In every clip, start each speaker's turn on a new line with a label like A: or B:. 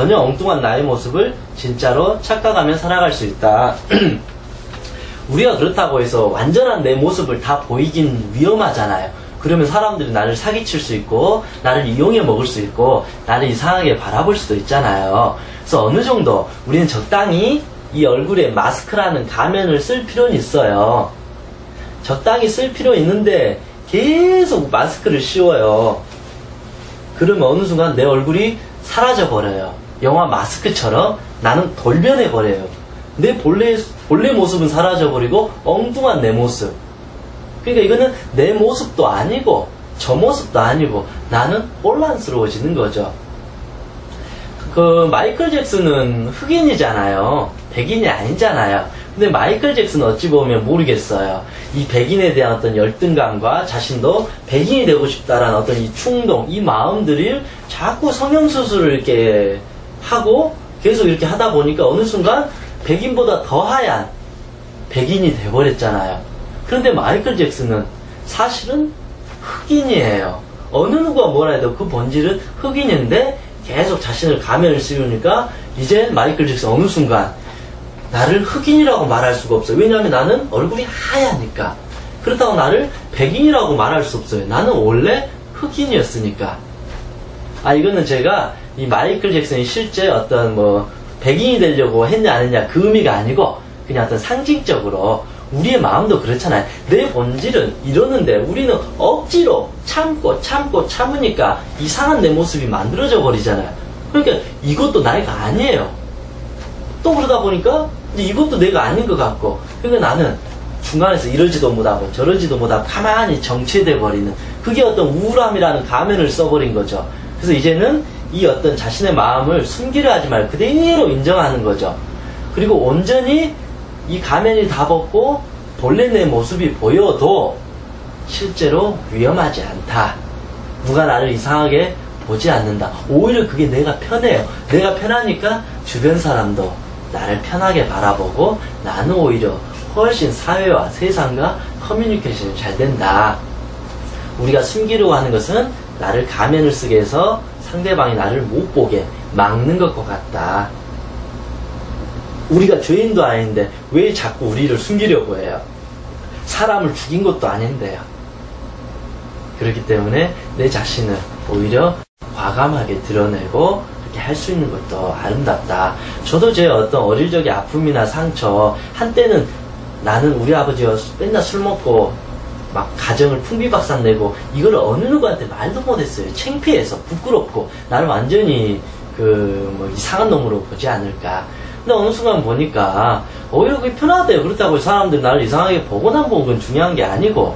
A: 전혀 엉뚱한 나의 모습을 진짜로 착각하며 살아갈 수 있다. 우리가 그렇다고 해서 완전한 내 모습을 다 보이긴 위험하잖아요. 그러면 사람들이 나를 사기칠 수 있고 나를 이용해 먹을 수 있고 나를 이상하게 바라볼 수도 있잖아요. 그래서 어느 정도 우리는 적당히 이 얼굴에 마스크라는 가면을 쓸 필요는 있어요. 적당히 쓸 필요 있는데 계속 마스크를 씌워요. 그러면 어느 순간 내 얼굴이 사라져버려요. 영화 마스크처럼 나는 돌변해버려요. 내 본래 모습은 사라져버리고 엉뚱한 내 모습. 그러니까 이거는 내 모습도 아니고 저 모습도 아니고 나는 혼란스러워지는 거죠. 그 마이클 잭슨은 흑인이잖아요. 백인이 아니잖아요. 근데 마이클 잭슨은 어찌 보면 모르겠어요. 이 백인에 대한 어떤 열등감과 자신도 백인이 되고 싶다라는 어떤 이 충동, 이 마음들을 자꾸 성형수술을 이렇게 하고 계속 이렇게 하다 보니까 어느 순간 백인보다 더 하얀 백인이 돼버렸잖아요. 그런데 마이클 잭슨은 사실은 흑인이에요. 어느 누가 뭐라 해도 그 본질은 흑인인데 계속 자신을 가면을 씌우니까 이제 마이클 잭슨 어느 순간 나를 흑인이라고 말할 수가 없어요. 왜냐하면 나는 얼굴이 하얘니까. 그렇다고 나를 백인이라고 말할 수 없어요. 나는 원래 흑인이었으니까. 이거는 제가 이 마이클 잭슨이 실제 어떤 백인이 되려고 했냐 안 했냐 그 의미가 아니고 그냥 어떤 상징적으로 우리의 마음도 그렇잖아요. 내 본질은 이러는데 우리는 억지로 참으니까 이상한 내 모습이 만들어져 버리잖아요. 그러니까 이것도 나이가 아니에요. 또 그러다 보니까 이제 이것도 내가 아닌 것 같고, 그러니까 나는 중간에서 이러지도 못하고 저러지도 못하고 가만히 정체돼 버리는, 그게 어떤 우울함이라는 가면을 써버린 거죠. 그래서 이제는 이 어떤 자신의 마음을 숨기려 하지 말고 그대로 인정하는 거죠. 그리고 온전히 이 가면이 다 벗고 본래 내 모습이 보여도 실제로 위험하지 않다. 누가 나를 이상하게 보지 않는다. 오히려 그게 내가 편해요. 내가 편하니까 주변 사람도 나를 편하게 바라보고 나는 오히려 훨씬 사회와 세상과 커뮤니케이션이 잘 된다. 우리가 숨기려고 하는 것은 나를 가면을 쓰게 해서 상대방이 나를 못 보게 막는 것과 같다. 우리가 죄인도 아닌데 왜 자꾸 우리를 숨기려고 해요? 사람을 죽인 것도 아닌데요. 그렇기 때문에 내 자신을 오히려 과감하게 드러내고 그렇게 할 수 있는 것도 아름답다. 저도 제 어떤 어릴 적의 아픔이나 상처, 한때는 나는 우리 아버지가 맨날 술 먹고 막 가정을 풍비박산 내고 이걸 어느 누구한테 말도 못했어요. 창피해서, 부끄럽고 나를 완전히 이상한 놈으로 보지 않을까. 근데 어느 순간 보니까 오히려 그게 편하대요. 그렇다고 사람들이 나를 이상하게 보고 난 보는 건 중요한 게 아니고,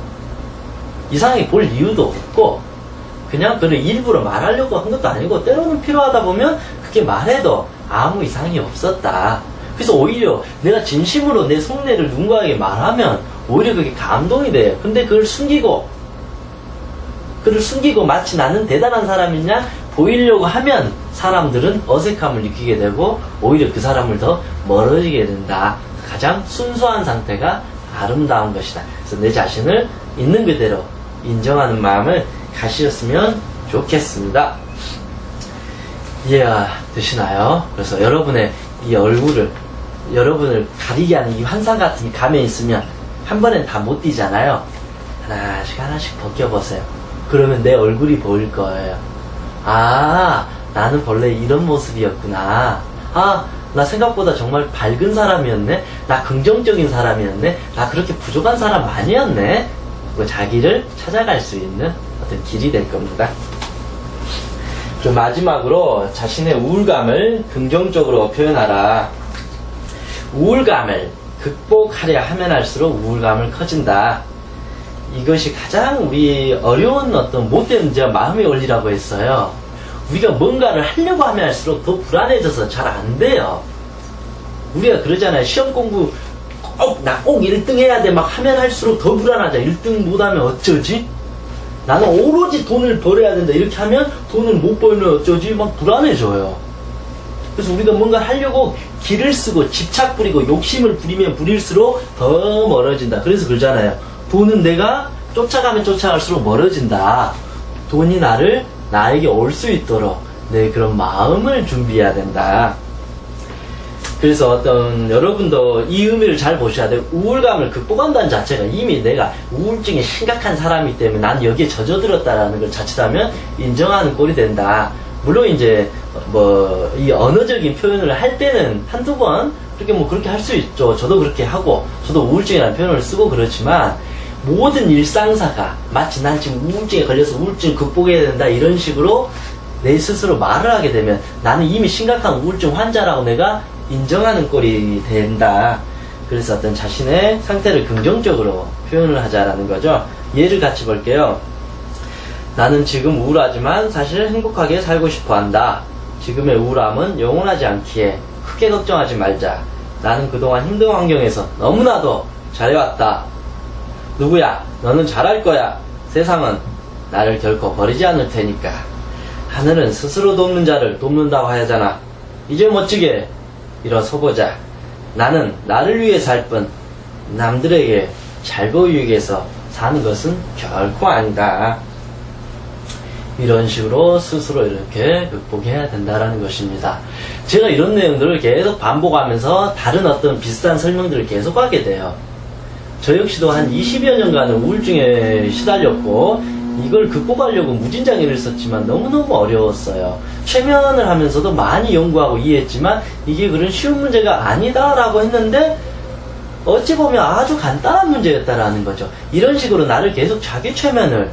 A: 이상하게 볼 이유도 없고, 그냥 그를 일부러 말하려고 한 것도 아니고, 때로는 필요하다 보면 그렇게 말해도 아무 이상이 없었다. 그래서 오히려 내가 진심으로 내 속내를 누군가에게 말하면 오히려 그게 감동이 돼요. 근데 그를 숨기고 마치 나는 대단한 사람이냐 보이려고 하면 사람들은 어색함을 느끼게 되고 오히려 그 사람을 더 멀어지게 된다. 가장 순수한 상태가 아름다운 것이다. 그래서 내 자신을 있는 그대로 인정하는 마음을 가지셨으면 좋겠습니다. 이해가 되시나요? 그래서 여러분의 이 얼굴을, 여러분을 가리게 하는 이 환상 같은 감에 있으면 한 번엔 다 못 띄잖아요. 하나씩 벗겨보세요. 그러면 내 얼굴이 보일 거예요. 나는 원래 이런 모습이었구나. 나 생각보다 정말 밝은 사람이었네. 나 긍정적인 사람이었네. 나 그렇게 부족한 사람 아니었네. 자기를 찾아갈 수 있는 어떤 길이 될 겁니다. 그리고 마지막으로 자신의 우울감을 긍정적으로 표현하라. 우울감을 극복하려 하면 할수록 우울감을 커진다. 이것이 가장 우리 어려운 어떤 못된 마음의 원리라고 했어요. 우리가 뭔가를 하려고 하면 할수록 더 불안해져서 잘 안 돼요. 우리가 그러잖아요. 시험 공부 나 꼭 1등 해야 돼 막 하면 할수록 더 불안하자. 1등 못하면 어쩌지? 나는 오로지 돈을 벌어야 된다. 이렇게 하면 돈을 못 벌면 어쩌지? 막 불안해져요. 그래서 우리가 뭔가 하려고 기를 쓰고 집착 부리고 욕심을 부리면 부릴수록 더 멀어진다. 그래서 그러잖아요. 돈은 내가 쫓아가면 쫓아갈수록 멀어진다. 돈이 나에게 올 수 있도록 내 그런 마음을 준비해야 된다. 그래서 여러분도 이 의미를 잘 보셔야 돼요. 우울감을 극복한다는 자체가 이미 내가 우울증이 심각한 사람이기 때문에 난 여기에 젖어들었다라는 걸 자칫하면 인정하는 꼴이 된다. 물론 이제 이 언어적인 표현을 할 때는 한두 번 그렇게 할 수 있죠. 저도 그렇게 하고 저도 우울증이라는 표현을 쓰고 그렇지만 모든 일상사가 마치 난 지금 우울증에 걸려서 우울증 극복해야 된다 이런 식으로 내 스스로 말을 하게 되면 나는 이미 심각한 우울증 환자라고 내가 인정하는 꼴이 된다. 그래서 자신의 상태를 긍정적으로 표현을 하자라는 거죠. 예를 같이 볼게요. 나는 지금 우울하지만 사실 행복하게 살고 싶어 한다. 지금의 우울함은 영원하지 않기에 크게 걱정하지 말자. 나는 그동안 힘든 환경에서 너무나도 잘해왔다. 누구야? 너는 잘할 거야. 세상은 나를 결코 버리지 않을 테니까. 하늘은 스스로 돕는 자를 돕는다고 하잖아. 이제 멋지게 일어서보자. 나는 나를 위해 살 뿐 남들에게 잘 보이기 위해서 사는 것은 결코 아니다. 이런 식으로 스스로 이렇게 극복해야 된다라는 것입니다. 제가 이런 내용들을 계속 반복하면서 다른 어떤 비슷한 설명들을 계속 하게 돼요. 저 역시도 한 20여 년간은 우울증에 시달렸고 이걸 극복하려고 무진장애를 썼지만 너무너무 어려웠어요. 최면을 하면서도 많이 연구하고 이해했지만 이게 그런 쉬운 문제가 아니다라고 했는데 어찌 보면 아주 간단한 문제였다라는 거죠. 이런 식으로 나를 계속 자기 최면을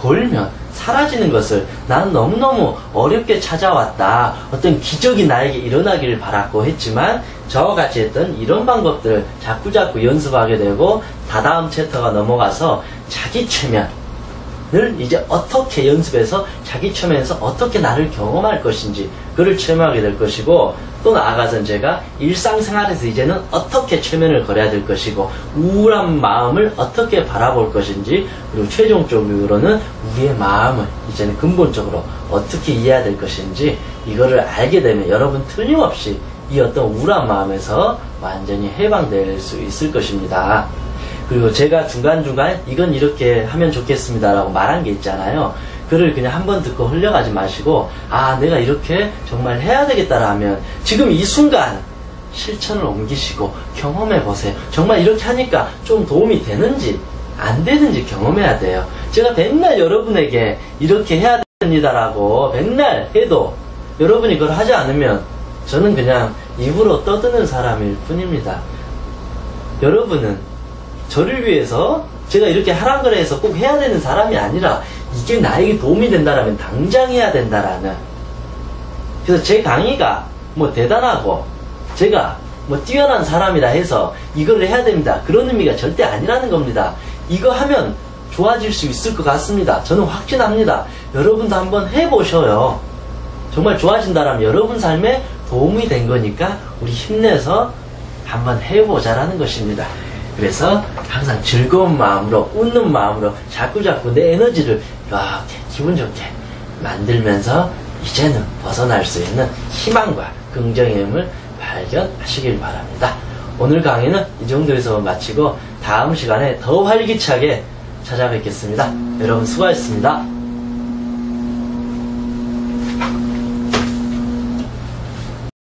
A: 걸면 사라지는 것을 나는 너무너무 어렵게 찾아왔다. 어떤 기적이 나에게 일어나기를 바랐고 했지만 저와 같이 했던 이런 방법들을 자꾸자꾸 연습하게 되고 다다음 챕터가 넘어가서 자기 최면을 이제 어떻게 연습해서 자기 최면에서 어떻게 나를 경험할 것인지 그를 체험하게 될 것이고 또 나아가서 제가 일상생활에서 이제는 어떻게 최면을 걸어야 될 것이고 우울한 마음을 어떻게 바라볼 것인지 그리고 최종적으로는 우리의 마음을 이제는 근본적으로 어떻게 이해해야 될 것인지 이거를 알게 되면 여러분 틀림없이 이 어떤 우울한 마음에서 완전히 해방될 수 있을 것입니다. 그리고 제가 중간중간 이건 이렇게 하면 좋겠습니다라고 말한 게 있잖아요. 그를 그냥 한번 듣고 흘려가지 마시고 아 내가 이렇게 정말 해야 되겠다라면 지금 이 순간 실천을 옮기시고 경험해 보세요. 정말 이렇게 하니까 좀 도움이 되는지 안 되는지 경험해야 돼요. 제가 맨날 여러분에게 이렇게 해야 됩니다라고 맨날 해도 여러분이 그걸 하지 않으면 저는 그냥 입으로 떠드는 사람일 뿐입니다. 여러분은 저를 위해서 제가 이렇게 하란 거래 해서 꼭 해야 되는 사람이 아니라 이게 나에게 도움이 된다라면 당장 해야 된다라는. 그래서 제 강의가 뭐 대단하고 제가 뭐 뛰어난 사람이라 해서 이걸 해야 됩니다. 그런 의미가 절대 아니라는 겁니다. 이거 하면 좋아질 수 있을 것 같습니다. 저는 확신합니다. 여러분도 한번 해보셔요. 정말 좋아진다라면 여러분 삶에 도움이 된 거니까 우리 힘내서 한번 해보자라는 것입니다. 그래서 항상 즐거운 마음으로 웃는 마음으로 자꾸자꾸 내 에너지를 이렇게 기분 좋게 만들면서 이제는 벗어날 수 있는 희망과 긍정의 힘을 발견하시길 바랍니다. 오늘 강의는 이 정도에서 마치고 다음 시간에 더 활기차게 찾아뵙겠습니다. 여러분 수고하셨습니다.